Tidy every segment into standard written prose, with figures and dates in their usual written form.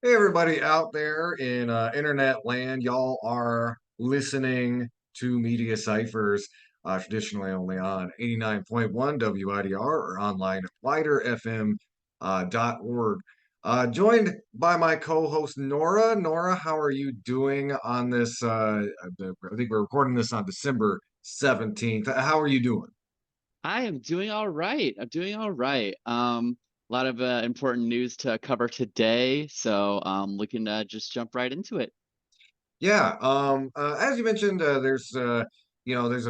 Hey, everybody out there in internet land, y'all are listening to Media Cyphers, traditionally only on 89.1 WIDR or online at widerfm.org. Joined by my co-host Nora. Nora, how are you doing on this? I think we're recording this on December 17th. How are you doing? I am doing all right. I'm doing all right. A lot of important news to cover today, so looking to just jump right into it. Yeah, as you mentioned, there's a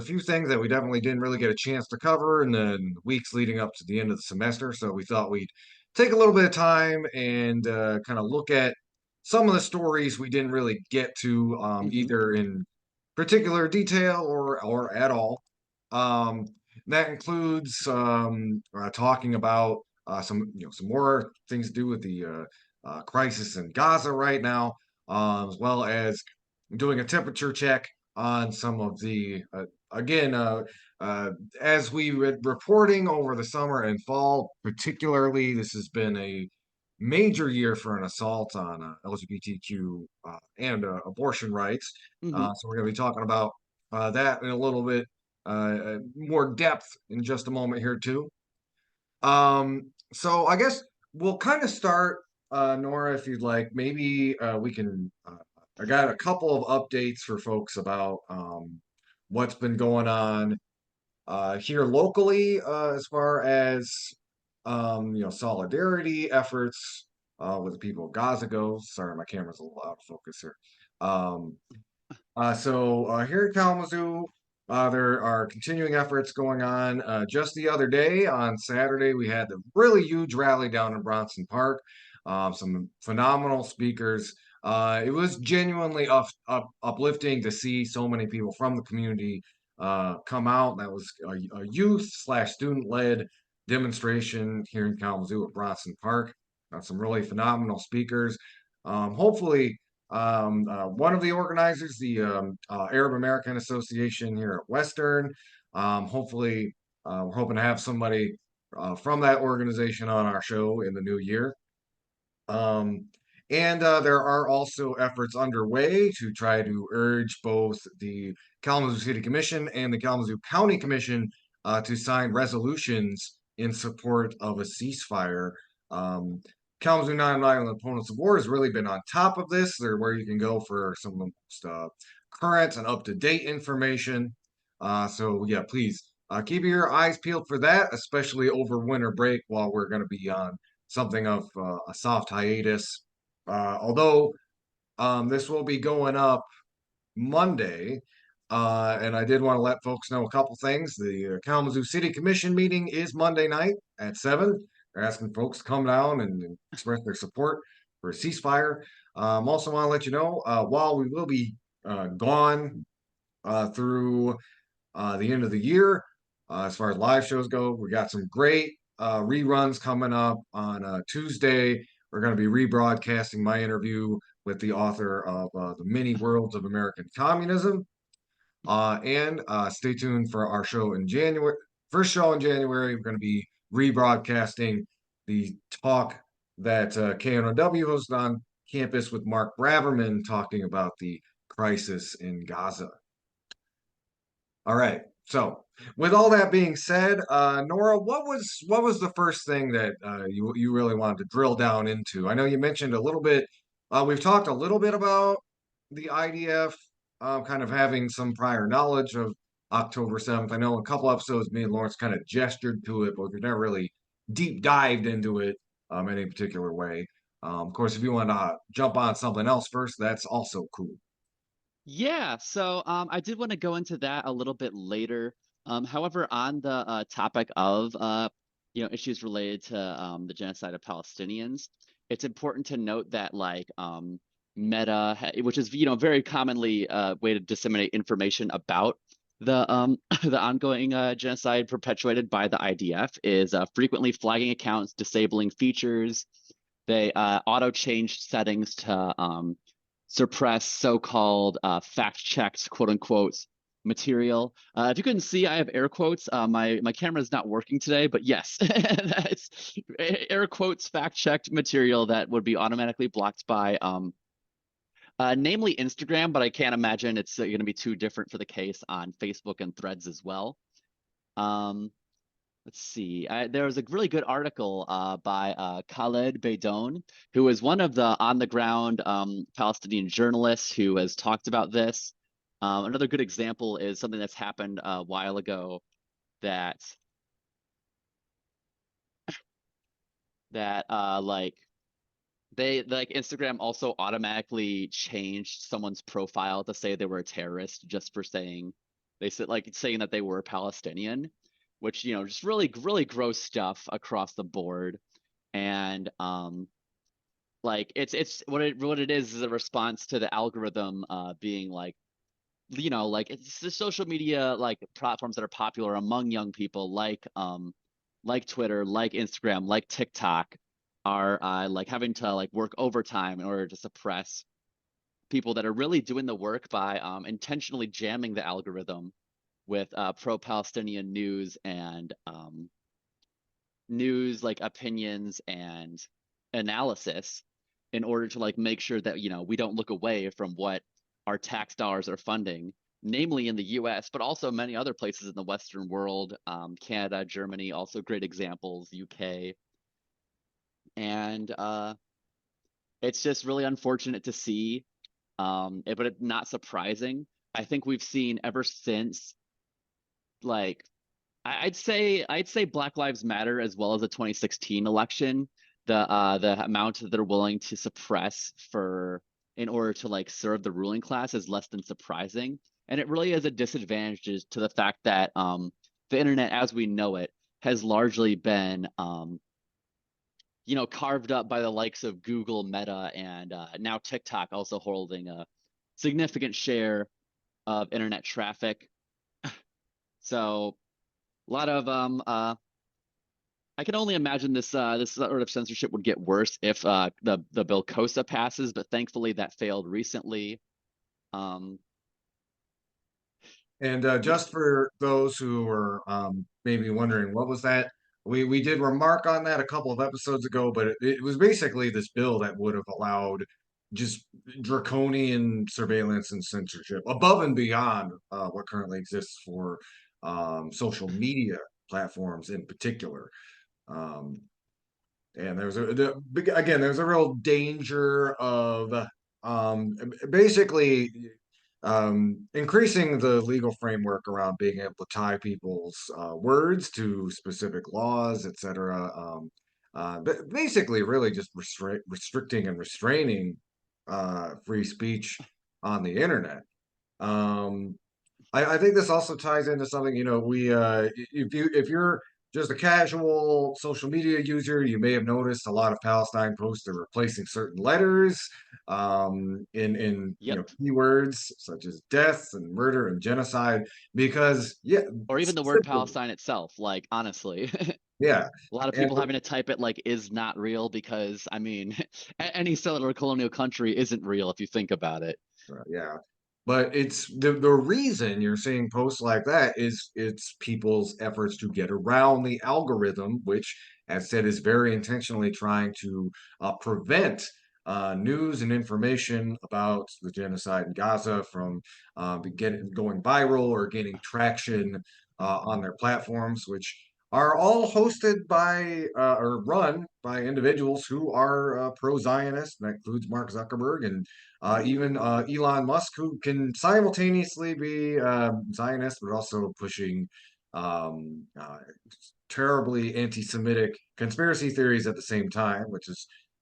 few things that we definitely didn't really get a chance to cover in the weeks leading up to the end of the semester. So we thought we'd take a little bit of time and kind of look at some of the stories we didn't really get to, Hmm. either in particular detail or at all. Um, that includes talking about some more things to do with the crisis in Gaza right now, as well as doing a temperature check on some of the again uh, as we were reporting over the summer and fall. Particularly, this has been a major year for an assault on LGBTQ and abortion rights. Hmm. So we're going to be talking about that in a little bit more depth in just a moment here too. So I guess we'll kind of start, Nora, if you'd like. Maybe we can. I got a couple of updates for folks about what's been going on here locally, as far as solidarity efforts with the people of Gaza goes. Sorry, my camera's a little out of focus here. Um, here in Kalamazoo, there are continuing efforts going on. Just the other day, on Saturday, we had the really huge rally down in Bronson Park. Some phenomenal speakers. It was genuinely uplifting to see so many people from the community come out. That was a youth slash student led demonstration here in Kalamazoo at Bronson Park. Some really phenomenal speakers. Hopefully, one of the organizers, the Arab American Association here at Western. Hopefully, we're hoping to have somebody from that organization on our show in the new year. Um, and there are also efforts underway to try to urge both the Kalamazoo City Commission and the Kalamazoo County Commission to sign resolutions in support of a ceasefire. Um, Kalamazoo Non-Violent Opponents of War has really been on top of this. They're where you can go for some of the most current and up-to-date information. So yeah, please keep your eyes peeled for that, especially over winter break while we're going to be on something of a soft hiatus. Although this will be going up Monday, and I did want to let folks know a couple things. The Kalamazoo City Commission meeting is Monday night at 7. They're asking folks to come down and express their support for a ceasefire. Also want to let you know, while we will be gone through the end of the year. As far as live shows go, we got some great reruns coming up on Tuesday. We're going to be rebroadcasting my interview with the author of The Many Worlds of American Communism. And stay tuned for our show in January. First show in January, we're going to be rebroadcasting the talk that KNOW hosted on campus with Mark Braverman talking about the crisis in Gaza. All right. So, with all that being said, Nora, what was the first thing that you really wanted to drill down into? I know you mentioned a little bit. We've talked a little bit about the IDF, kind of having some prior knowledge of October 7th. I know a couple episodes, me and Lawrence kind of gestured to it, but we've never really deep dived into it any particular way. Of course, if you want to jump on something else first, that's also cool. Yeah, so I did want to go into that a little bit later. However, on the topic of issues related to the genocide of Palestinians, it's important to note that which is very commonly way to disseminate information about the the ongoing genocide perpetuated by the IDF, is frequently flagging accounts, disabling features. They auto change settings to suppress so-called fact checks, quote unquote, material. If you couldn't see, I have air quotes. My camera is not working today, but yes, it's air quotes fact checked material that would be automatically blocked by namely Instagram, but I can't imagine it's going to be too different for the case on Facebook and Threads as well. Let's see. There was a really good article by Khaled Beidon, who is one of the on-the-ground Palestinian journalists who has talked about this. Another good example is something that's happened a while ago that like Instagram also automatically changed someone's profile to say they were a terrorist just for saying they said like saying that they were a Palestinian, which just really gross stuff across the board. And like it's what it is a response to the algorithm being like like it's the social media like platforms that are popular among young people like Twitter, like Instagram, like TikTok are like having to like work overtime in order to suppress people that are really doing the work by intentionally jamming the algorithm with pro-Palestinian news and news like opinions and analysis in order to like make sure that we don't look away from what our tax dollars are funding, namely in the US, but also many other places in the Western world, Canada, Germany, also great examples, UK. And it's just really unfortunate to see, but it's not surprising. I think we've seen ever since, like, I'd say Black Lives Matter as well as the 2016 election, the amount that they're willing to suppress for in order to like serve the ruling class is less than surprising. And it really is a disadvantage to the fact that the internet as we know it has largely been carved up by the likes of Google, Meta, and now TikTok also holding a significant share of internet traffic. So a lot of I can only imagine this sort of censorship would get worse if the bill COSA passes, but thankfully that failed recently. Um, And yeah, just for those who were maybe wondering, what was that? We did remark on that a couple of episodes ago, but it was basically this bill that would have allowed just draconian surveillance and censorship above and beyond what currently exists for social media platforms in particular. Um, and again, there's a real danger of basically increasing the legal framework around being able to tie people's words to specific laws, etc. But basically, really just restricting and restraining free speech on the internet. Um, I think this also ties into something, we if you're just a casual social media user, you may have noticed a lot of Palestine posts are replacing certain letters in yep. keywords such as death and murder and genocide because yeah, Or even the word simply, Palestine itself. Like honestly, yeah. a lot of And people having to type it like is not real because I mean, any settler colonial country isn't real if you think about it. Yeah. But it's the reason you're seeing posts like that is it's people's efforts to get around the algorithm, which, as said, is very intentionally trying to prevent news and information about the genocide in Gaza from going viral or gaining traction on their platforms, which are all hosted by or run by individuals who are pro-Zionist. That includes Mark Zuckerberg and even Elon Musk, who can simultaneously be Zionist, but also pushing um, uh, terribly anti-Semitic conspiracy theories at the same time,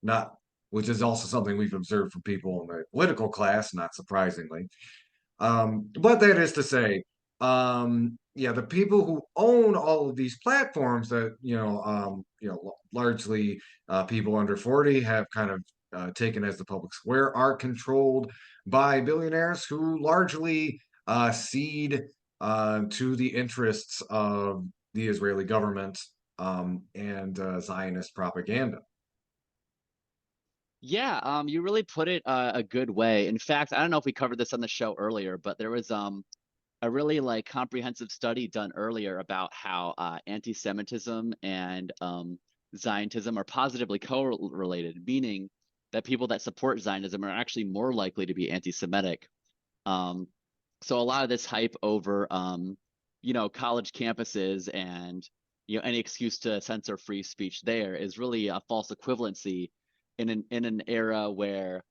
not, which is also something we've observed from people in the political class, not surprisingly. But that is to say, yeah, the people who own all of these platforms that largely people under 40 have kind of taken as the public square are controlled by billionaires who largely cede to the interests of the Israeli government and Zionist propaganda. Yeah, you really put it a good way. In fact, I don't know if we covered this on the show earlier, but there was a really like comprehensive study done earlier about how anti-Semitism and Zionism are positively correlated, meaning that people that support Zionism are actually more likely to be anti-Semitic. Um, so a lot of this hype over, college campuses and any excuse to censor free speech there is really a false equivalency in an era where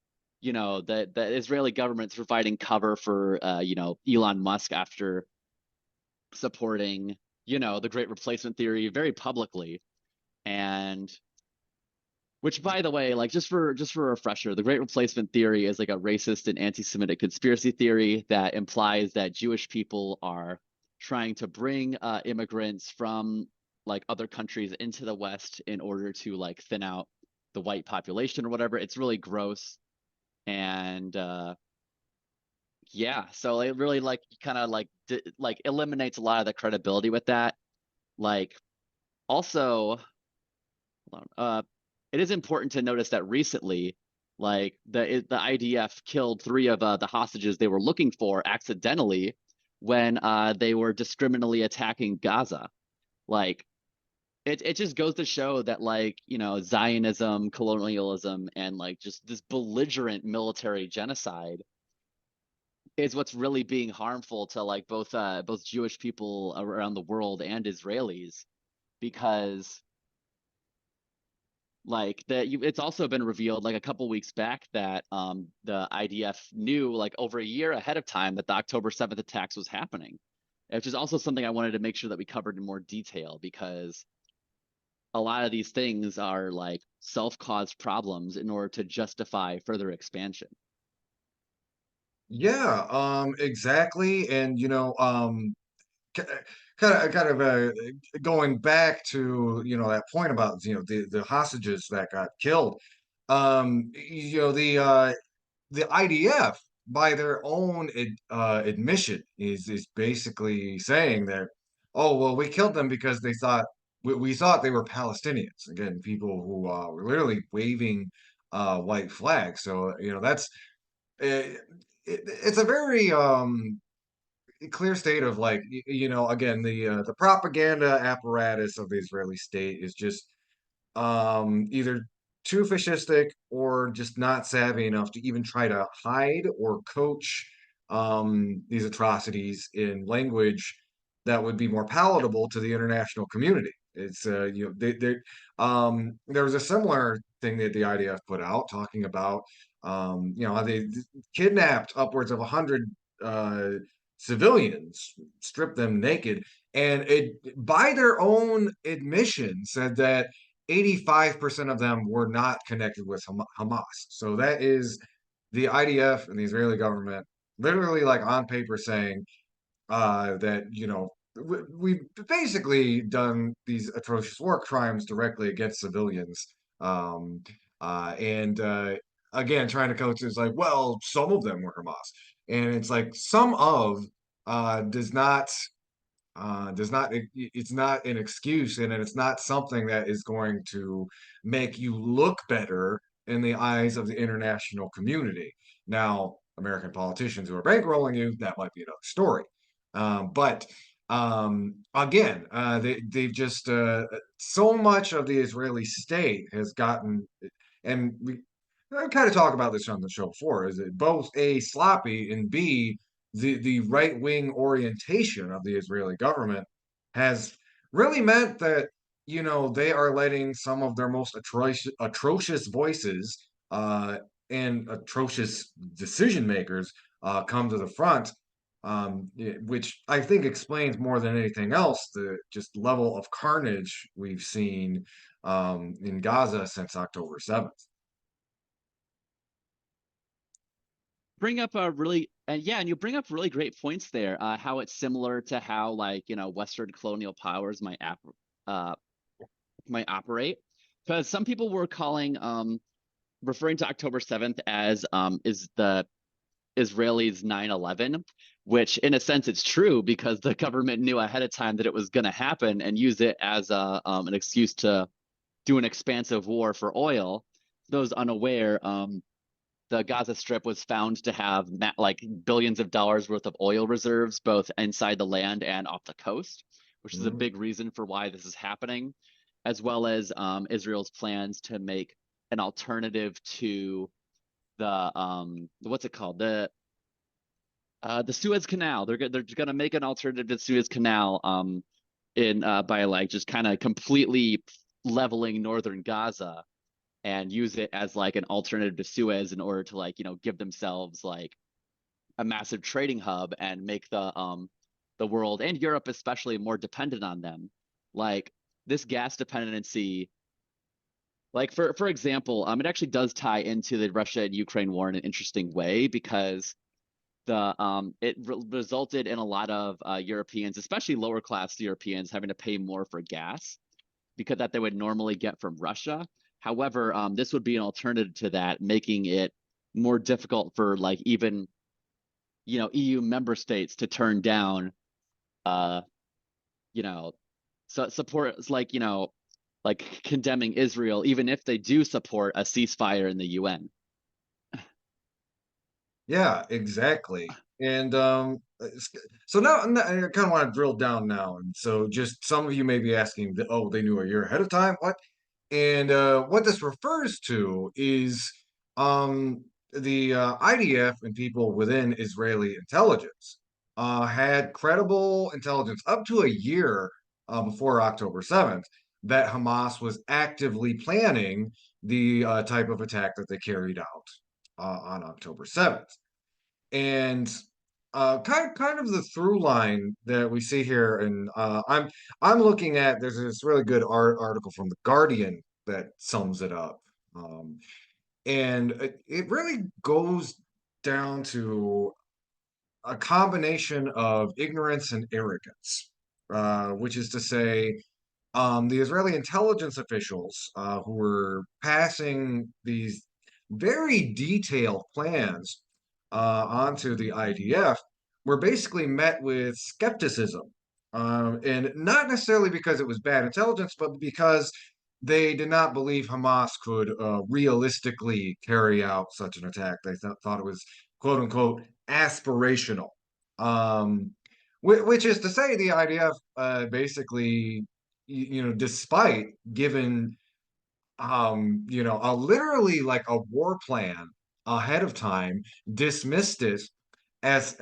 the Israeli government's providing cover for Elon Musk after supporting the Great Replacement theory very publicly. And which, by the way, like just for a refresher, the Great Replacement theory is like a racist and anti-Semitic conspiracy theory that implies that Jewish people are trying to bring immigrants from like other countries into the West in order to like thin out the white population or whatever. It's really gross. And yeah, so it really like kind of like like eliminates a lot of the credibility with that. Like also, hold on, it is important to notice that recently, like the IDF killed three of the hostages they were looking for accidentally when they were discriminately attacking Gaza. Like it just goes to show that like Zionism, colonialism, and like just this belligerent military genocide is what's really being harmful to like both Jewish people around the world and Israelis, because like it's also been revealed like a couple weeks back that the IDF knew like over a year ahead of time that the October 7th attacks was happening, which is also something I wanted to make sure that we covered in more detail, because a lot of these things are like self-caused problems in order to justify further expansion. Yeah, exactly. And kind of going back to that point about the hostages that got killed. The IDF, by their own admission, is basically saying that, oh well, we killed them because we thought they were Palestinians. Again, people who were literally waving white flags. So that's it's a very clear state of like again the propaganda apparatus of the Israeli state is just either too fascistic or just not savvy enough to even try to hide or coach these atrocities in language that would be more palatable to the international community. It's there was a similar thing that the IDF put out talking about how they kidnapped upwards of 100 uh, civilians, stripped them naked, and it by their own admission said that 85% of them were not connected with Hamas. So that is the IDF and the Israeli government literally like on paper saying that we've basically done these atrocious war crimes directly against civilians. Um, and again, trying to coach is like, well, some of them were Hamas, and it's like some of does not it's not an excuse, and it's not something that is going to make you look better in the eyes of the international community. Now, American politicians who are bankrolling you, that might be another story. But again, they've just so much of the Israeli state has gotten, and we I kind of talk about this on the show before, is it both A, sloppy, and B, the right wing orientation of the Israeli government has really meant that they are letting some of their most atrocious voices and atrocious decision makers come to the front, which I think explains more than anything else the just level of carnage we've seen in Gaza since October 7th. Bring up a really and yeah, and you bring up really great points there. How it's similar to how like Western colonial powers uh, might operate, because some people were calling referring to October 7th as is the Israelis 9/11, which in a sense it's true because the government knew ahead of time that it was going to happen and used it as an excuse to do an expansive war for oil. Those unaware, the Gaza Strip was found to have like billions of dollars worth of oil reserves, both inside the land and off the coast, which is a Mhm. big reason for why this is happening, as well as Israel's plans to make an alternative to the what's it called, the Suez Canal. They're gonna make an alternative to Suez Canal in by like just kind of completely leveling northern Gaza and use it as like an alternative to Suez in order to like, give themselves like a massive trading hub and make the world and Europe especially more dependent on them. Like this gas dependency, like for example, it actually does tie into the Russia and Ukraine war in an interesting way because it resulted in a lot of Europeans, especially lower class Europeans, having to pay more for gas because that they would normally get from Russia. However, this would be an alternative to that, making it more difficult for like even EU member states to turn down uh you know support like like condemning Israel even if they do support a ceasefire in the UN. Yeah, exactly. And so now I kind of want to drill down now. And so just some of you may be asking, oh, they knew a year ahead of time. What? And what this refers to is the IDF and people within Israeli intelligence had credible intelligence up to a year before October 7th that Hamas was actively planning the type of attack that they carried out on October 7th. And kind of the through line that we see here, and I'm looking at there's this really good article from the Guardian that sums it up, and it really goes down to a combination of ignorance and arrogance, which is to say, the Israeli intelligence officials who were passing these very detailed plans onto the IDF were basically met with skepticism. And not necessarily because it was bad intelligence, but because they did not believe Hamas could realistically carry out such an attack. They thought it was quote unquote aspirational. Um, which is to say, the IDF basically, despite given, a literally like a war plan ahead of time, dismissed it as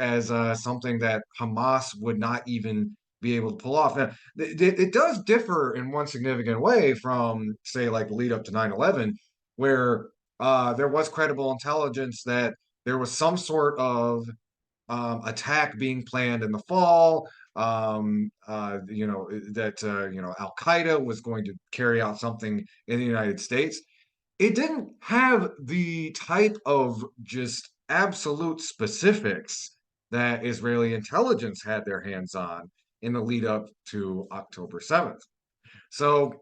something that Hamas would not even be able to pull off. Now, it does differ in one significant way from, say, like the lead up to 9/11, where there was credible intelligence that there was some sort of attack being planned in the fall. That Al Qaeda was going to carry out something in the United States. It didn't have the type of just absolute specifics that Israeli intelligence had their hands on in the lead up to October 7th. So,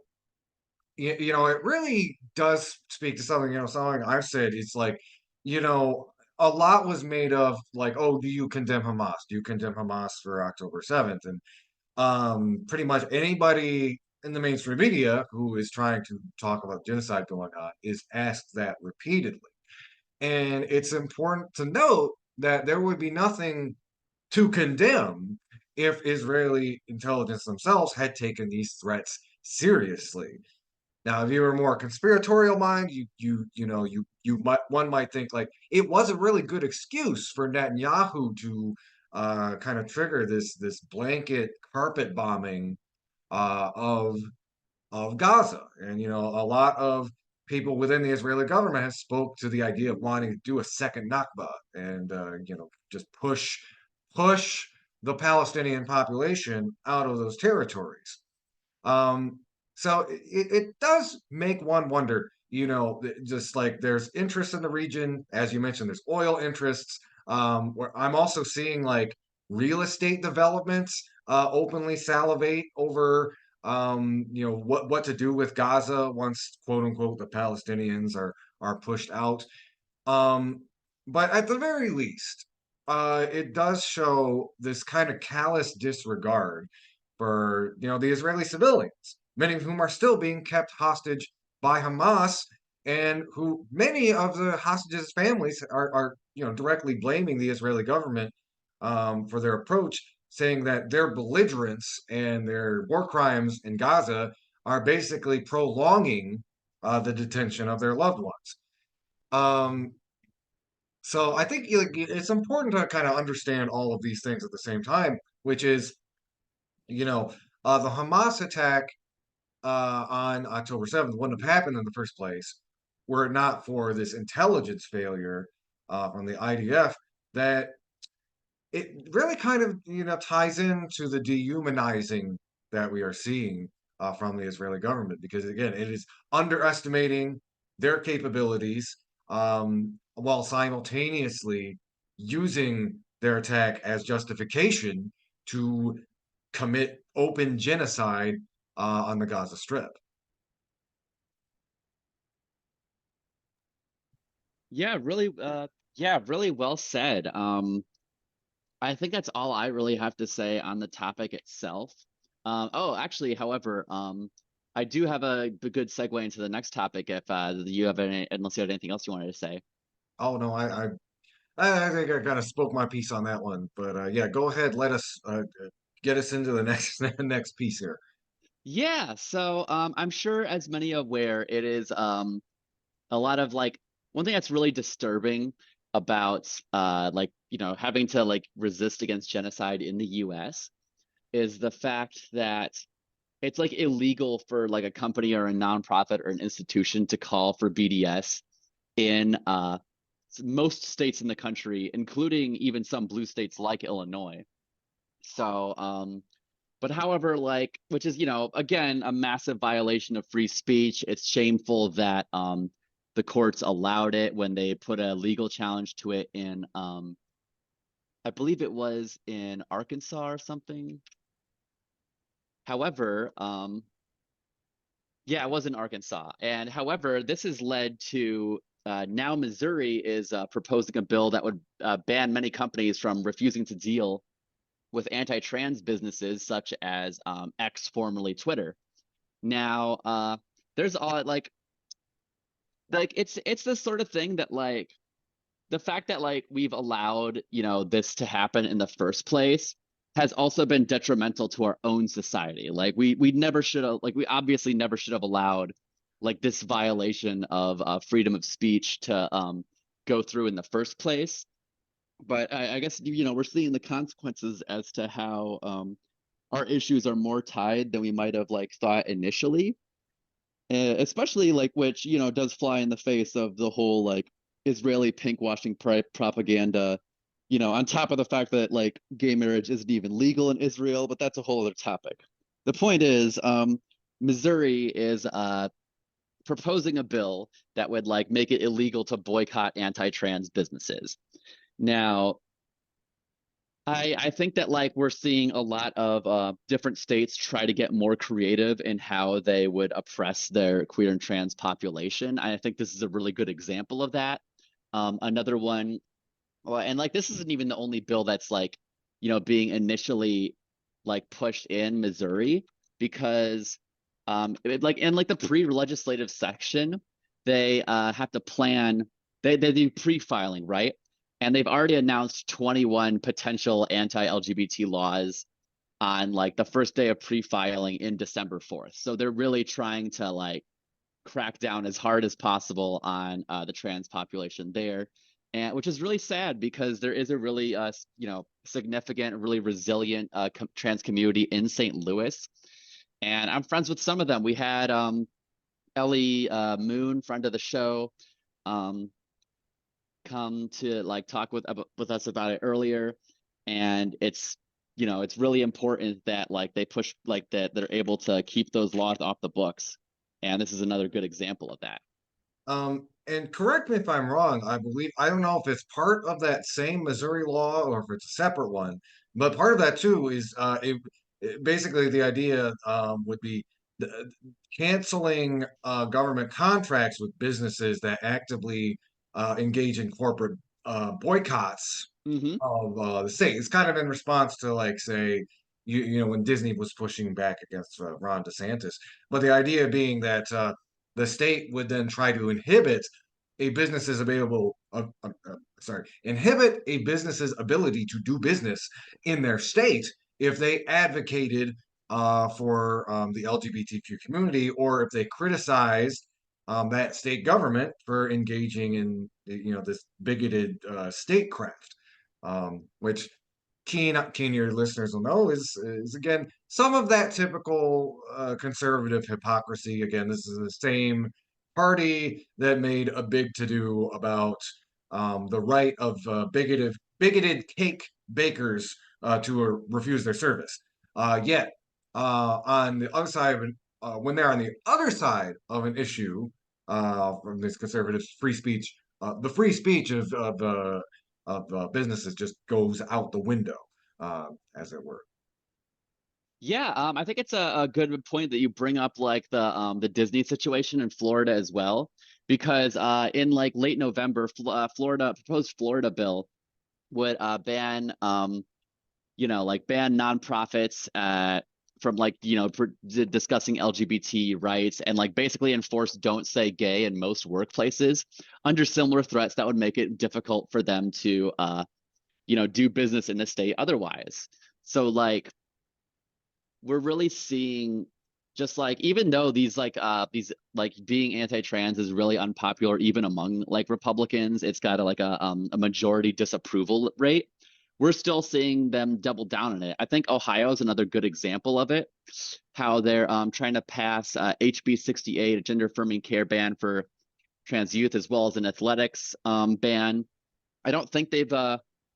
it really does speak to something, something I've said. It's like, you know, a lot was made of like, oh, do you condemn Hamas? Do you condemn Hamas for October 7th? And pretty much anybody in the mainstream media who is trying to talk about genocide going on is asked that repeatedly. And it's important to note that there would be nothing to condemn if Israeli intelligence themselves had taken these threats seriously. Now, if you were more conspiratorial mind, you might one might think like it was a really good excuse for Netanyahu to kind of trigger this blanket carpet bombing of Gaza, and a lot of people within the Israeli government have spoke to the idea of wanting to do a second Nakba and just push the Palestinian population out of those territories. Um, so it does make one wonder, just like there's interest in the region, as you mentioned, there's oil interests. Where I'm also seeing like real estate developments openly salivate over, what to do with Gaza once, quote unquote, the Palestinians are pushed out. Um, but at the very least, it does show this kind of callous disregard for the Israeli civilians, many of whom are still being kept hostage by Hamas, and who many of the hostages' families are directly blaming the Israeli government for their approach, saying that their belligerence and their war crimes in Gaza are basically prolonging the detention of their loved ones. Um, so I think like, it's important to kind of understand all of these things at the same time, which is, you know, the Hamas attack on October 7th wouldn't have happened in the first place were it not for this intelligence failure from the IDF that it really kind of ties into the dehumanizing that we are seeing from the Israeli government because again it is underestimating their capabilities while simultaneously using their attack as justification to commit open genocide on the Gaza Strip. Yeah, really, yeah, really well said. I think that's all I really have to say on the topic itself. Oh, actually, however, I do have a good segue into the next topic if you have any, unless you had anything else you wanted to say. Oh no, I think I kind of spoke my piece on that one, but yeah, go ahead. Let us get us into the next next piece here. Yeah, so I'm sure as many are aware, it is a lot of like one thing that's really disturbing about like having to like resist against genocide in the US is the fact that it's like illegal for like a company or a nonprofit or an institution to call for BDS in most states in the country, including even some blue states like Illinois. So, but however, like, which is, again, a massive violation of free speech. It's shameful that the courts allowed it when they put a legal challenge to it in, I believe it was in Arkansas or something. However, yeah, it was in Arkansas. And however, this has led to now Missouri is proposing a bill that would ban many companies from refusing to deal with anti-trans businesses such as X, formerly Twitter. Now, there's all like it's the sort of thing that like the fact that like we've allowed this to happen in the first place has also been detrimental to our own society. Like we never should have like we obviously never should have allowed like this violation of freedom of speech to go through in the first place. But I guess we're seeing the consequences as to how our issues are more tied than we might have like thought initially, especially like which does fly in the face of the whole like Israeli pinkwashing propaganda, on top of the fact that like gay marriage isn't even legal in Israel, but that's a whole other topic. The point is, Missouri is proposing a bill that would like make it illegal to boycott anti-trans businesses. Now, I think that like we're seeing a lot of different states try to get more creative in how they would oppress their queer and trans population. I think this is a really good example of that. Another one, well, and like this isn't even the only bill that's like, being initially like pushed in Missouri because like in like the pre-legislative section, they have to plan, they do pre-filing, right? And they've already announced 21 potential anti-LGBT laws on like the first day of pre-filing in December 4th. So they're really trying to like crack down as hard as possible on the trans population there, and which is really sad because there is a really significant, really resilient trans community in St. Louis, and I'm friends with some of them. We had Ellie Moon, friend of the show, um, come to like talk with us about it earlier, and it's really important that like they push like that they're able to keep those laws off the books, and this is another good example of that. And correct me if I'm wrong. I believe I don't know if it's part of that same Missouri law or if it's a separate one, but part of that too is basically the idea would be the, canceling government contracts with businesses that actively engage in corporate boycotts Hmm. of the state. It's kind of in response to like say when Disney was pushing back against Ron DeSantis, but the idea being that the state would then try to inhibit a business's available inhibit a business's ability to do business in their state if they advocated for the LGBTQ community, or if they criticized that state government for engaging in this bigoted statecraft, which keen your listeners will know is again some of that typical conservative hypocrisy. Again, this is the same party that made a big to do about the right of bigoted cake bakers to refuse their service. Yet, on the other side of when they're on the other side of an issue from these conservatives, free speech, the free speech of businesses just goes out the window, as it were. Yeah, I think it's a good point that you bring up like the Disney situation in Florida as well, because in like late November, Florida proposed Florida bill would ban like ban nonprofits from like discussing LGBT rights, and like basically enforce don't say gay in most workplaces under similar threats that would make it difficult for them to do business in the state otherwise. So like we're really seeing, just like, even though these like being anti-trans is really unpopular even among like Republicans, it's got a majority disapproval rate. We're still seeing them double down on it. I think Ohio is another good example of it, how they're trying to pass HB 68, a gender affirming care ban for trans youth, as well as an athletics ban. I don't think they've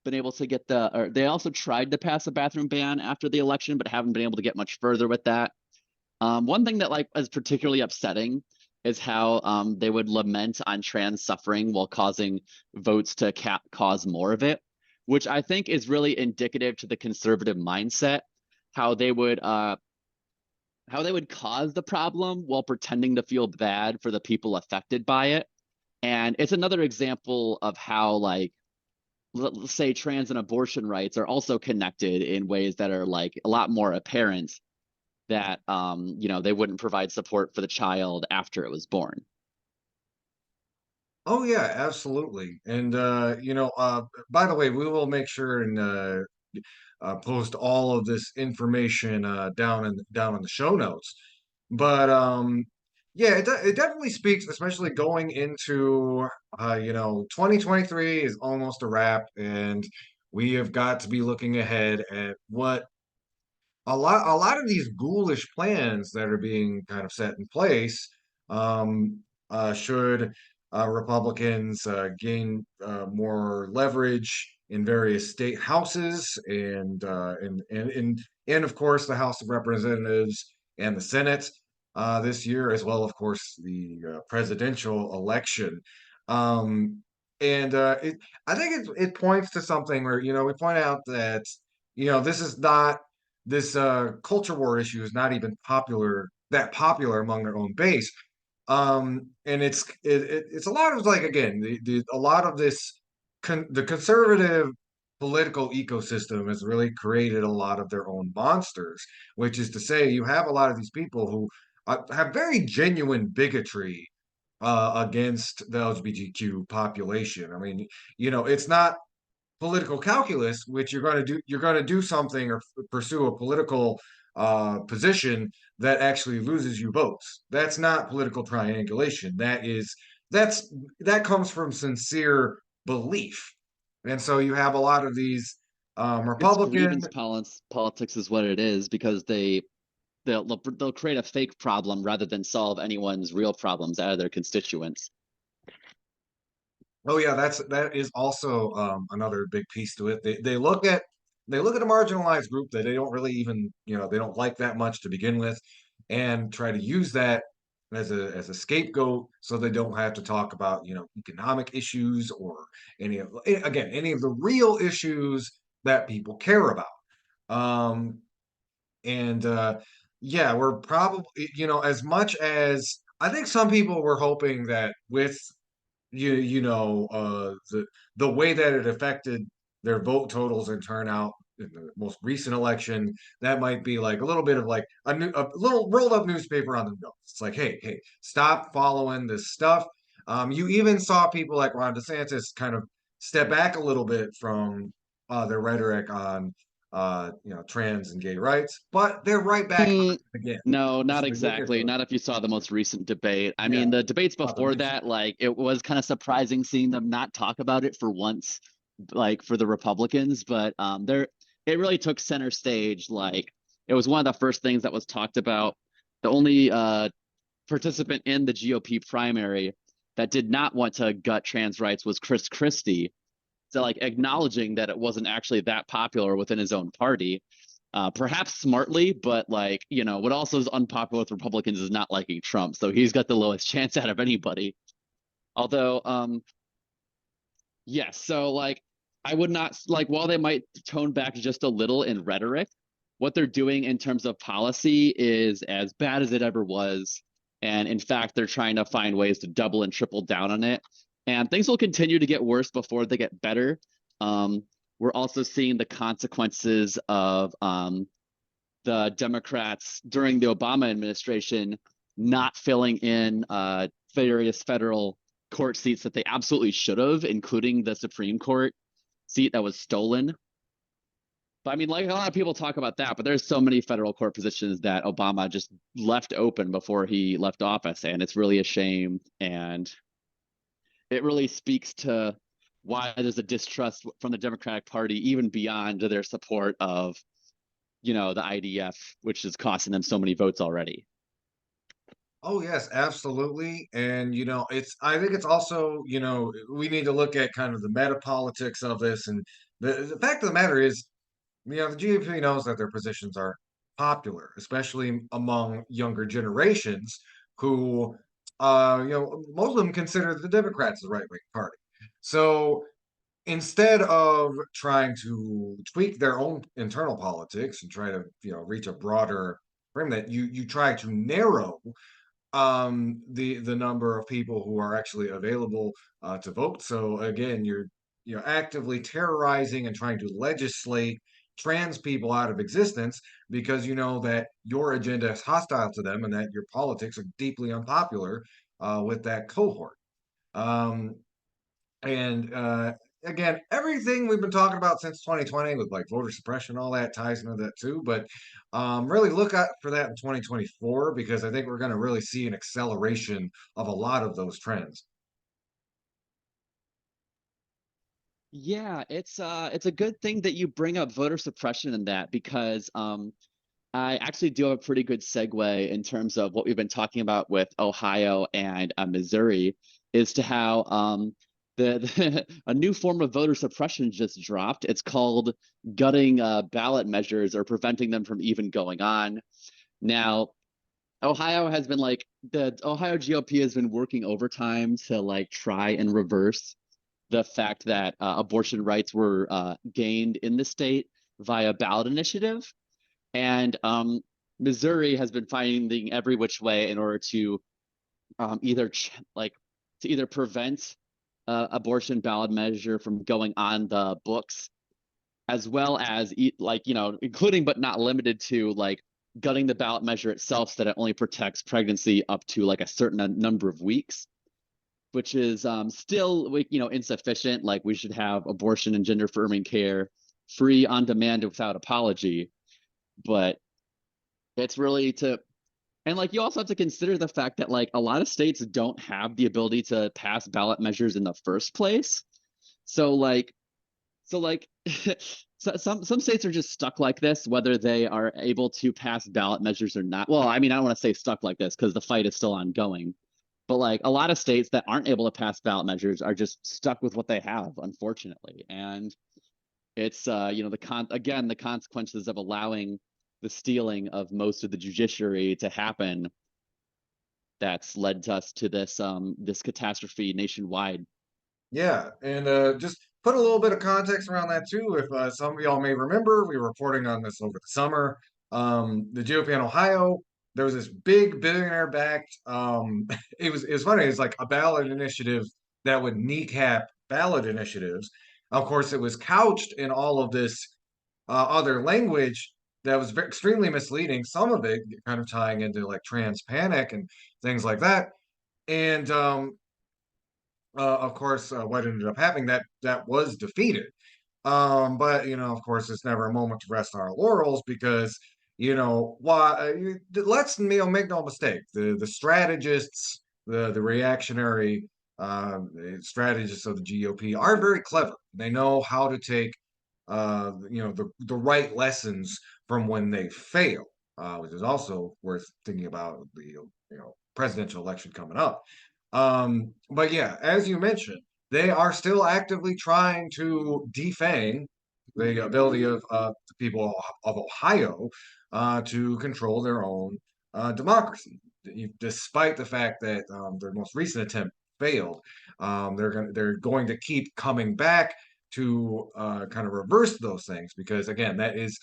been able to get or they also tried to pass a bathroom ban after the election, but haven't been able to get much further with that. One thing that like is particularly upsetting is how they would lament on trans suffering while causing votes to cause more of it, which I think is really indicative to the conservative mindset, how they would cause the problem while pretending to feel bad for the people affected by it. And it's another example of how, like, let's say trans and abortion rights are also connected in ways that are like a lot more apparent, that they wouldn't provide support for the child after it was born. Oh yeah, absolutely. And by the way, we will make sure and post all of this information down in the show notes. But yeah, it definitely speaks, especially going into 2023 is almost a wrap, and we have got to be looking ahead at what a lot of these ghoulish plans that are being kind of set in place, should Republicans gain more leverage in various state houses, and of course the House of Representatives and the Senate this year, as well, of course, the presidential election. Um, and I think it points to something where we point out that this is not this culture war issue is not even popular among their own base. And it's a lot of, like, again, a lot of this the conservative political ecosystem has really created a lot of their own monsters, which is to say you have a lot of these people who have very genuine bigotry against the LGBTQ population. I mean, it's not political calculus, which you're going to do something or pursue a political position that actually loses you votes. That's not political triangulation. That comes from sincere belief. And so you have a lot of these It's Republican. grievance politics is what it is, because they'll create a fake problem rather than solve anyone's real problems out of their constituents. Oh yeah, that is also another big piece to it. They look at a marginalized group that they don't really even they don't like that much to begin with, and try to use that as a scapegoat, so they don't have to talk about economic issues or any of the real issues that people care about. Um, and yeah, we're probably, as much as I think some people were hoping that with the way that it affected their vote totals and turnout in the most recent election, that might be like a little bit of like a little rolled up newspaper on the nose. It's like, hey, stop following this stuff. You even saw people like Ron DeSantis kind of step back a little bit from their rhetoric on trans and gay rights, but they're right back Mm, again. no, It's not exactly. ridiculous. Not if you saw the most recent debate. I Yeah, mean, the debates the before recent. that, like, it was kind of surprising seeing them not talk about it for once, like for the Republicans, but it really took center stage. Like, it was one of the first things that was talked about. The only participant in the GOP primary that did not want to gut trans rights was Chris Christie. So, like, acknowledging that it wasn't actually that popular within his own party, perhaps smartly, but like, what also is unpopular with Republicans is not liking Trump. So he's got the lowest chance out of anybody. Although, yes, so like, I would not like, while they might tone back just a little in rhetoric, what they're doing in terms of policy is as bad as it ever was. And in fact, they're trying to find ways to double and triple down on it. And things will continue to get worse before they get better. Um, we're also seeing the consequences of the Democrats during the Obama administration not filling in various federal court seats that they absolutely should have, including the Supreme Court seat that was stolen. But I mean, like, a lot of people talk about that, but there's so many federal court positions that Obama just left open before he left office, and it's really a shame. And it really speaks to why there's a distrust from the Democratic Party, even beyond their support of, the IDF, which is costing them so many votes already. Oh yes, absolutely. And it's I think it's also, we need to look at kind of the meta politics of this. And the fact of the matter is, the GOP knows that their positions are popular, especially among younger generations who most of them consider the Democrats the right-wing party. So instead of trying to tweak their own internal politics and try to, reach a broader frame, that you try to narrow the number of people who are actually available to vote. So again, you're actively terrorizing and trying to legislate trans people out of existence because you know that your agenda is hostile to them and that your politics are deeply unpopular with that cohort. Um, and again, everything we've been talking about since 2020 with like voter suppression, all that ties into that too. But really look out for that in 2024 because I think we're going to really see an acceleration of a lot of those trends. Yeah, it's a good thing that you bring up voter suppression in that because I actually do have a pretty good segue in terms of what we've been talking about with Ohio and Missouri, is to how a new form of voter suppression just dropped. It's called gutting ballot measures or preventing them from even going on. Now, Ohio has been like the Ohio GOP has been working overtime to like try and reverse the fact that abortion rights were gained in the state via ballot initiative. And Missouri has been finding every which way in order to either to either prevent abortion ballot measure from going on the books, as well as including but not limited to like gutting the ballot measure itself so that it only protects pregnancy up to like a certain number of weeks, which is still insufficient. Like, we should have abortion and gender affirming care free on demand without apology. But it's really to and like, you also have to consider the fact that like a lot of states don't have the ability to pass ballot measures in the first place. So like so like so some states are just stuck like this, whether they are able to pass ballot measures or not. Well, I mean, I don't want to say stuck like this because the fight is still ongoing. But like, a lot of states that aren't able to pass ballot measures are just stuck with what they have, unfortunately. And it's the consequences of allowing the stealing of most of the judiciary to happen that's led us to this catastrophe nationwide. Yeah, and just put a little bit of context around that too. If some of y'all may remember, we were reporting on this over the summer. The GOP in Ohio, there was this big billionaire-backed. It was funny. It's like a ballot initiative that would kneecap ballot initiatives. Of course, it was couched in all of this other language that was extremely misleading. Some of it kind of tying into like trans panic and things like that. And of course, what ended up happening that was defeated. But of course, it's never a moment to rest on our laurels because why? Let's make no mistake. The strategists, the reactionary strategists of the GOP are very clever. They know how to take the right lessons from when they fail, which is also worth thinking about the presidential election coming up. But yeah, as you mentioned, they are still actively trying to defang the ability of the people of Ohio to control their own democracy, despite the fact that their most recent attempt failed. They're going to keep coming back to kind of reverse those things because again, that is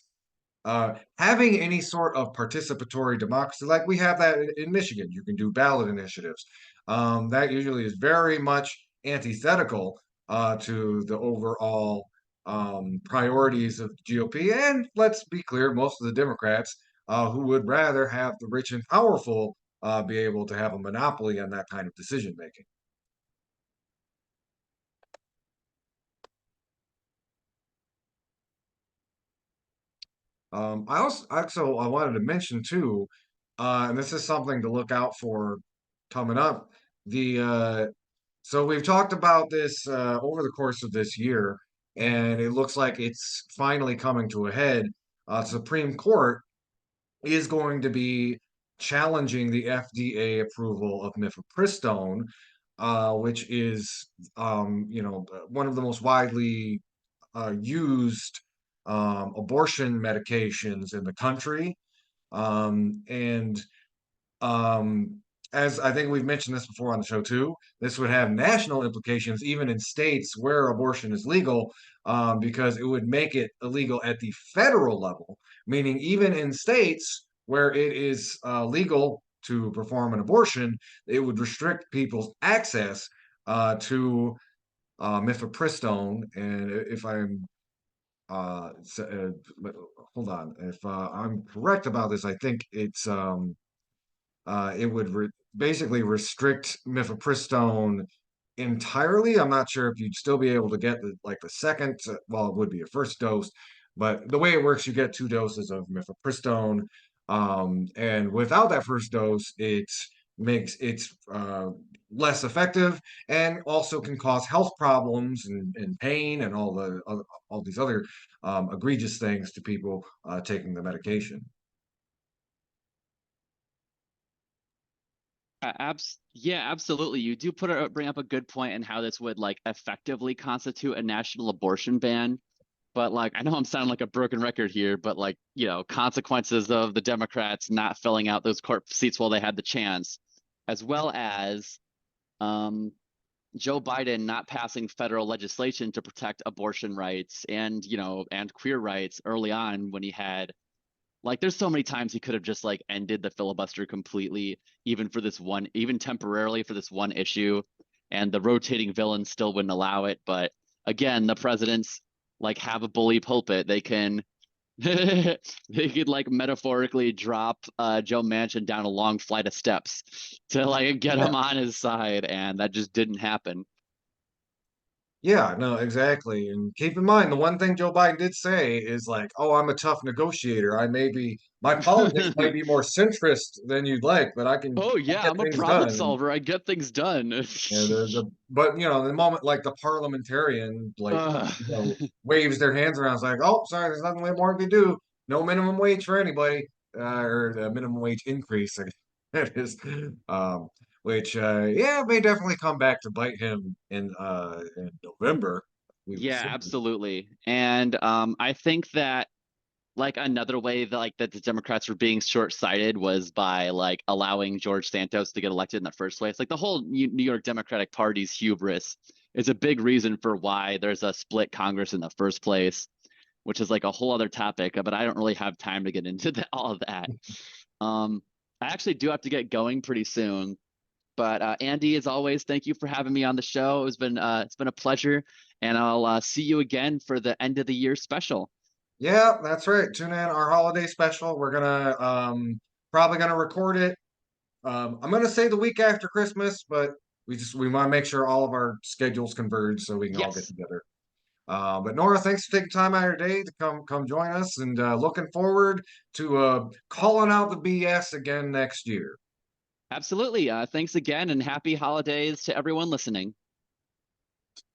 having any sort of participatory democracy, like we have that in Michigan. You can do ballot initiatives. That usually is very much antithetical to the overall priorities of the GOP. And let's be clear, most of the Democrats who would rather have the rich and powerful be able to have a monopoly on that kind of decision making. I wanted to mention too, and this is something to look out for coming up. The So we've talked about this over the course of this year, and it looks like it's finally coming to a head. Supreme Court is going to be challenging the FDA approval of Mifepristone, which is one of the most widely used abortion medications in the country. And um, as I think we've mentioned this before on the show too, this would have national implications even in states where abortion is legal, because it would make it illegal at the federal level, meaning even in states where it is legal to perform an abortion, it would restrict people's access to mifepristone. And if I'm hold on. If I'm correct about this, I think it would basically restrict mifepristone entirely. I'm not sure if you'd still be able to get the second. Well, it would be a first dose, but the way it works, you get 2 doses of mifepristone, and without that first dose, it makes it less effective and also can cause health problems and pain and all these other egregious things to people taking the medication. Yeah, absolutely. You do bring up a good point in how this would like effectively constitute a national abortion ban. But like, I know I'm sounding like a broken record here, but like, consequences of the Democrats not filling out those court seats while they had the chance, as well as um, Joe Biden not passing federal legislation to protect abortion rights and queer rights early on when he had like there's so many times he could have just like ended the filibuster completely, even temporarily for this one issue, and the rotating villains still wouldn't allow it. But again, the presidents like have a bully pulpit. They can they could like metaphorically drop Joe Manchin down a long flight of steps to like get Yeah. him on his side, and that just didn't happen. Yeah, no, exactly. And keep in mind, the one thing Joe Biden did say is like, "Oh, I'm a tough negotiator. My politics might be more centrist than you'd like, but Oh I'll yeah, get I'm a things problem done." solver. I get things done. But the moment like the parliamentarian Ugh. waves their hands around, it's like, "Oh, sorry, there's nothing more we can do. No minimum wage for anybody, or the minimum wage increase." It is, which yeah, may definitely come back to bite him in November. We will Yeah, see. absolutely. And I think that like another way that the Democrats were being short-sighted was by like allowing George Santos to get elected in the first place. Like the whole New York Democratic Party's hubris is a big reason for why there's a split Congress in the first place, which is like a whole other topic, but I don't really have time to get into all of that. Um, I actually do have to get going pretty soon. But Andy, as always, thank you for having me on the show. It's been a pleasure, and I'll see you again for the end of the year special. Yeah, that's right. Tune in our holiday special. We're gonna probably gonna record it. I'm gonna say the week after Christmas, but we want to make sure all of our schedules converge so we can all get Yes, together. But Nora, thanks for taking time out of your day to come join us, and looking forward to calling out the BS again next year. absolutely. Thanks again, and happy holidays to everyone listening.